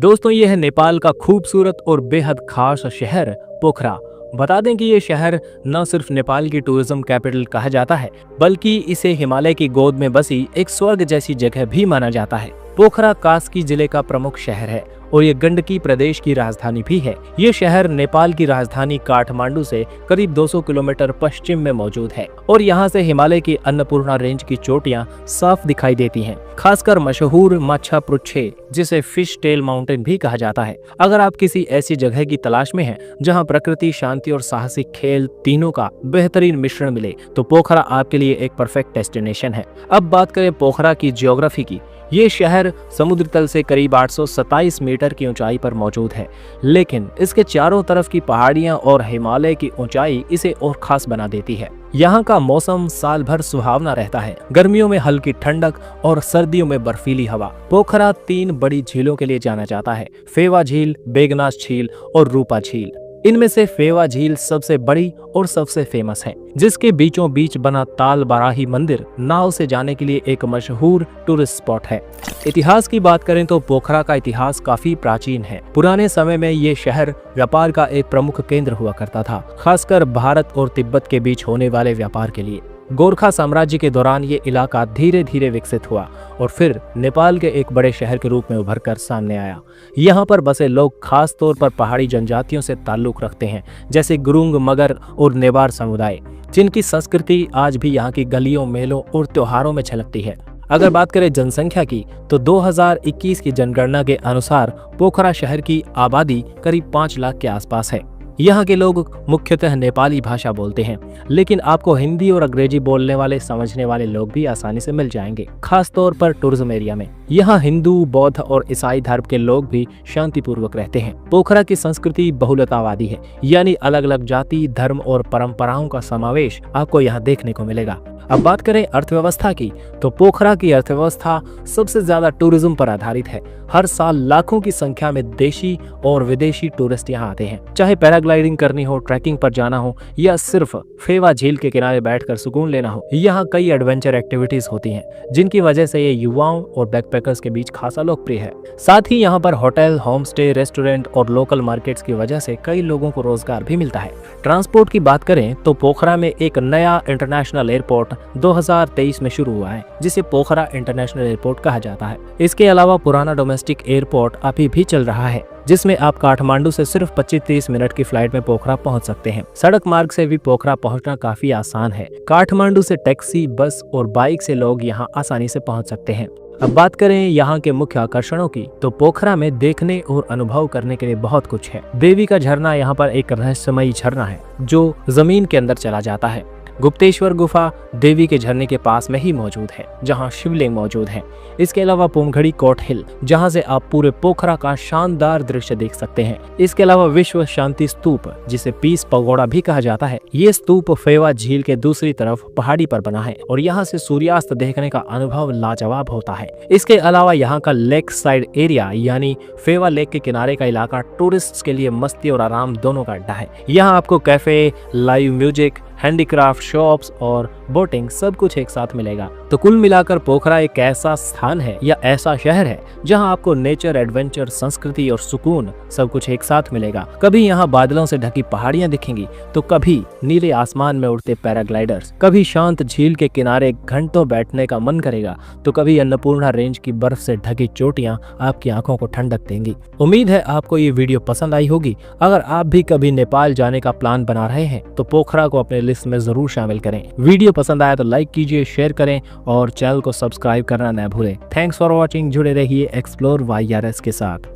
दोस्तों ये है नेपाल का खूबसूरत और बेहद खास शहर पोखरा। बता दें कि ये शहर न सिर्फ नेपाल की टूरिज्म कैपिटल कहा जाता है, बल्कि इसे हिमालय की गोद में बसी एक स्वर्ग जैसी जगह भी माना जाता है। पोखरा कास्की जिले का प्रमुख शहर है और ये गंडकी प्रदेश की राजधानी भी है। ये शहर नेपाल की राजधानी काठमांडू से करीब 200 किलोमीटर पश्चिम में मौजूद है और यहाँ से हिमालय की अन्नपूर्णा रेंज की चोटियाँ साफ दिखाई देती हैं। खासकर मशहूर माछा पुच्छे, जिसे फिश टेल माउंटेन भी कहा जाता है। अगर आप किसी ऐसी जगह की तलाश में हैं जहाँ प्रकृति, शांति और साहसिक खेल तीनों का बेहतरीन मिश्रण मिले, तो पोखरा आपके लिए एक परफेक्ट डेस्टिनेशन है। अब बात करें पोखरा की ज्योग्राफी की। ये शहर समुद्र तल से करीब 827 मीटर की ऊंचाई पर मौजूद है, लेकिन इसके चारों तरफ की पहाड़ियां और हिमालय की ऊंचाई इसे और खास बना देती है। यहाँ का मौसम साल भर सुहावना रहता है। गर्मियों में हल्की ठंडक और सर्दियों में बर्फीली हवा। पोखरा 3 बड़ी झीलों के लिए जाना जाता है: फेवा झील, बेगनास झील और रूपा झील। इनमें से फेवा झील सबसे बड़ी और सबसे फेमस है, जिसके बीचों बीच बना ताल बाराही मंदिर नाव से जाने के लिए एक मशहूर टूरिस्ट स्पॉट है। इतिहास की बात करें तो पोखरा का इतिहास काफी प्राचीन है। पुराने समय में ये शहर व्यापार का एक प्रमुख केंद्र हुआ करता था, खासकर भारत और तिब्बत के बीच होने वाले व्यापार के लिए। गोरखा साम्राज्य के दौरान ये इलाका धीरे धीरे विकसित हुआ और फिर नेपाल के एक बड़े शहर के रूप में उभर कर सामने आया। यहाँ पर बसे लोग खास तौर पर पहाड़ी जनजातियों से ताल्लुक रखते हैं, जैसे गुरुंग, मगर और नेवार समुदाय, जिनकी संस्कृति आज भी यहाँ की गलियों, मेलों और त्योहारों में झलकती है। अगर बात करें जनसंख्या की, तो 2021 की जनगणना के अनुसार पोखरा शहर की आबादी करीब 5 लाख के आसपास है। यहाँ के लोग मुख्यतः नेपाली भाषा बोलते हैं, लेकिन आपको हिंदी और अंग्रेजी बोलने वाले, समझने वाले लोग भी आसानी से मिल जाएंगे, खास तौर पर टूरिज्म एरिया में। यहाँ हिंदू, बौद्ध और ईसाई धर्म के लोग भी शांतिपूर्वक रहते हैं। पोखरा की संस्कृति बहुलतावादी है, यानी अलग अलग जाति, धर्म और परंपराओं का समावेश आपको यहाँ देखने को मिलेगा। अब बात करें अर्थव्यवस्था की, तो पोखरा की अर्थव्यवस्था सबसे ज्यादा टूरिज्म पर आधारित है। हर साल लाखों की संख्या में देशी और विदेशी टूरिस्ट यहाँ आते हैं। चाहे पैराग्लाइडिंग करनी हो, ट्रैकिंग पर जाना हो या सिर्फ फेवा झील के किनारे बैठकर सुकून लेना हो, यहाँ कई एडवेंचर एक्टिविटीज होती हैं, जिनकी वजह से ये युवाओं और बैकपैकर्स के बीच खासा लोकप्रिय है। साथ ही यहाँ पर होटल, होम स्टे, रेस्टोरेंट और लोकल मार्केट्स की वजह से कई लोगों को रोजगार भी मिलता है। ट्रांसपोर्ट की बात करें तो पोखरा में एक नया इंटरनेशनल एयरपोर्ट 2023 में शुरू हुआ है, जिसे पोखरा इंटरनेशनल एयरपोर्ट कहा जाता है। इसके अलावा पुराना डोमेस्टिक एयरपोर्ट अभी भी चल रहा है, जिसमें आप काठमांडू से सिर्फ 25-30 मिनट की फ्लाइट में पोखरा पहुंच सकते हैं। सड़क मार्ग से भी पोखरा पहुंचना काफी आसान है। काठमांडू से टैक्सी, बस और बाइक से लोग यहां आसानी से पहुंच सकते हैं। अब बात करें यहाँ के मुख्य आकर्षणों की, तो पोखरा में देखने और अनुभव करने के लिए बहुत कुछ है। देवी का झरना यहाँ पर एक रहस्यमयी झरना है, जो जमीन के अंदर चला जाता है। गुप्तेश्वर गुफा देवी के झरने के पास में ही मौजूद है, जहां शिवलिंग मौजूद है। इसके अलावा पुमघड़ी कोट हिल, जहां से आप पूरे पोखरा का शानदार दृश्य देख सकते हैं। इसके अलावा विश्व शांति स्तूप, जिसे पीस पगोड़ा भी कहा जाता है, ये स्तूप फेवा झील के दूसरी तरफ पहाड़ी पर बना है और यहाँ से सूर्यास्त देखने का अनुभव लाजवाब होता है। इसके अलावा यहाँ का लेक साइड एरिया यानी फेवा लेक के किनारे का इलाका टूरिस्ट के लिए मस्ती और आराम दोनों का अड्डा है। यहाँ आपको cafe, live music, handicraft shops और बोटिंग सब कुछ एक साथ मिलेगा। तो कुल मिलाकर पोखरा एक ऐसा स्थान है या ऐसा शहर है जहां आपको नेचर, एडवेंचर, संस्कृति और सुकून सब कुछ एक साथ मिलेगा। कभी यहाँ बादलों से ढकी पहाड़ियां दिखेंगी, तो कभी नीले आसमान में उड़ते पैराग्लाइडर्स, कभी शांत झील के किनारे घंटों बैठने का मन करेगा, तो कभी अन्नपूर्णा रेंज की बर्फ से ढकी चोटियां आपकी आंखों को ठंडक देंगी। उम्मीद है आपको ये वीडियो पसंद आई होगी। अगर आप भी कभी नेपाल जाने का प्लान बना रहे हैं तो पोखरा को अपने लिस्ट में जरूर शामिल करें। वीडियो पसंद आया तो लाइक कीजिए, शेयर करें और चैनल को सब्सक्राइब करना न भूलें। Thanks for watching. जुड़े रहिए एक्सप्लोर YRS के साथ।